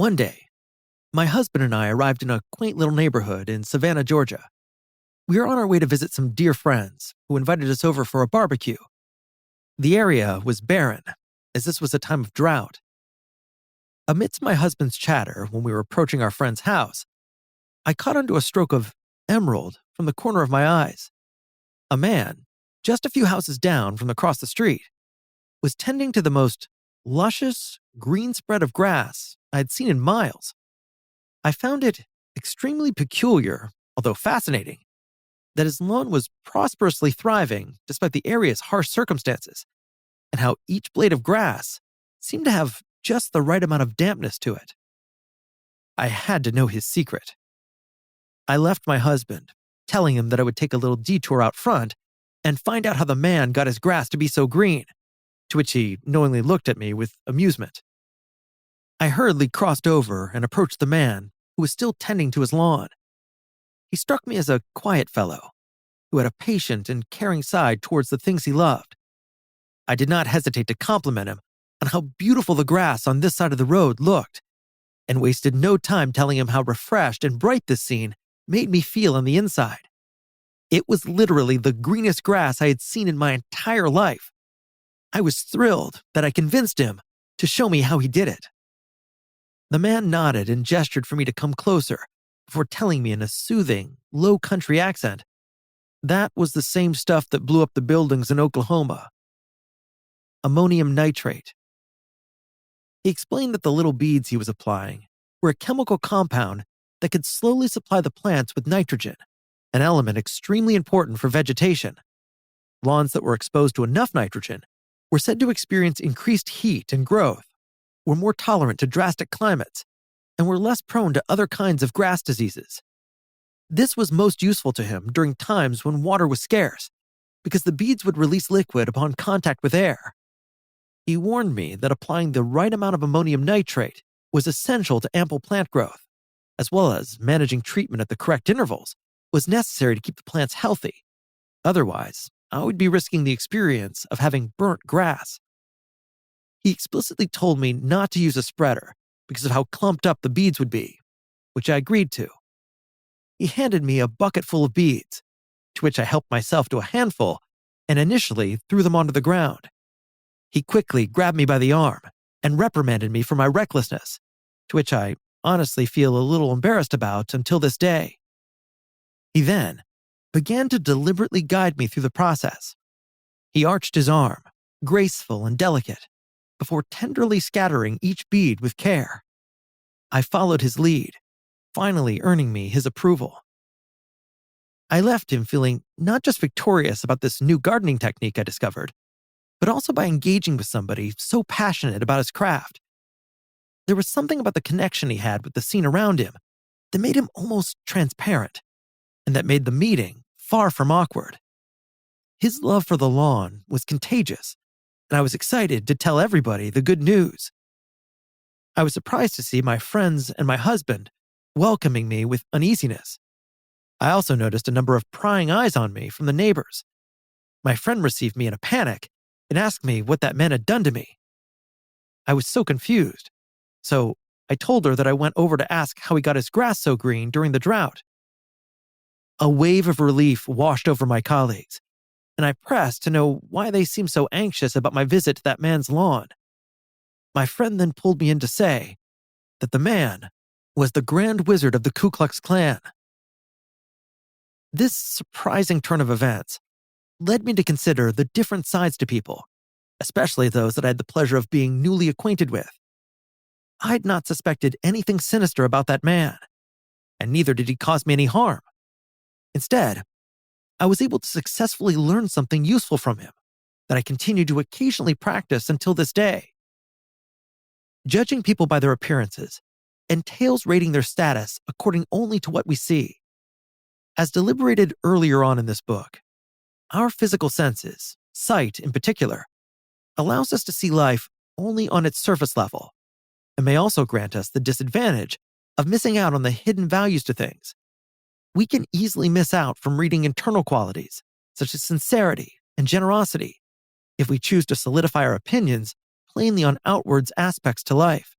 One day, my husband and I arrived in a quaint little neighborhood in Savannah, Georgia. We were on our way to visit some dear friends who invited us over for a barbecue. The area was barren, as this was a time of drought. Amidst my husband's chatter when we were approaching our friend's house, I caught onto a stroke of emerald from the corner of my eyes. A man, just a few houses down from across the street, was tending to the most luscious green spread of grass I had seen in miles. I found it extremely peculiar, although fascinating, that his lawn was prosperously thriving despite the area's harsh circumstances, and how each blade of grass seemed to have just the right amount of dampness to it. I had to know his secret. I left my husband, telling him that I would take a little detour out front and find out how the man got his grass to be so green, to which he knowingly looked at me with amusement. I hurriedly crossed over and approached the man who was still tending to his lawn. He struck me as a quiet fellow who had a patient and caring side towards the things he loved. I did not hesitate to compliment him on how beautiful the grass on this side of the road looked, and wasted no time telling him how refreshed and bright this scene made me feel on the inside. It was literally the greenest grass I had seen in my entire life. I was thrilled that I convinced him to show me how he did it. The man nodded and gestured for me to come closer before telling me in a soothing, low-country accent that was the same stuff that blew up the buildings in Oklahoma. Ammonium nitrate. He explained that the little beads he was applying were a chemical compound that could slowly supply the plants with nitrogen, an element extremely important for vegetation. Lawns that were exposed to enough nitrogen were said to experience increased heat and growth, were more tolerant to drastic climates, and were less prone to other kinds of grass diseases. This was most useful to him during times when water was scarce, because the beads would release liquid upon contact with air. He warned me that applying the right amount of ammonium nitrate was essential to ample plant growth, as well as managing treatment at the correct intervals was necessary to keep the plants healthy. Otherwise, I would be risking the experience of having burnt grass. He explicitly told me not to use a spreader because of how clumped up the beads would be, which I agreed to. He handed me a bucket full of beads, to which I helped myself to a handful and initially threw them onto the ground. He quickly grabbed me by the arm and reprimanded me for my recklessness, to which I honestly feel a little embarrassed about until this day. He then began to deliberately guide me through the process. He arched his arm, graceful and delicate, before tenderly scattering each bead with care. I followed his lead, finally earning me his approval. I left him feeling not just victorious about this new gardening technique I discovered, but also by engaging with somebody so passionate about his craft. There was something about the connection he had with the scene around him that made him almost transparent, and that made the meeting far from awkward. His love for the lawn was contagious, and I was excited to tell everybody the good news. I was surprised to see my friends and my husband welcoming me with uneasiness. I also noticed a number of prying eyes on me from the neighbors. My friend received me in a panic and asked me what that man had done to me. I was so confused, so I told her that I went over to ask how he got his grass so green during the drought. A wave of relief washed over my colleagues, and I pressed to know why they seemed so anxious about my visit to that man's lawn. My friend then pulled me in to say that the man was the Grand Wizard of the Ku Klux Klan. This surprising turn of events led me to consider the different sides to people, especially those that I had the pleasure of being newly acquainted with. I'd not suspected anything sinister about that man, and neither did he cause me any harm. Instead, I was able to successfully learn something useful from him that I continue to occasionally practice until this day. Judging people by their appearances entails rating their status according only to what we see. As deliberated earlier on in this book, our physical senses, sight in particular, allows us to see life only on its surface level, and may also grant us the disadvantage of missing out on the hidden values to things. We can easily miss out from reading internal qualities, such as sincerity and generosity, if we choose to solidify our opinions plainly on outwards aspects to life.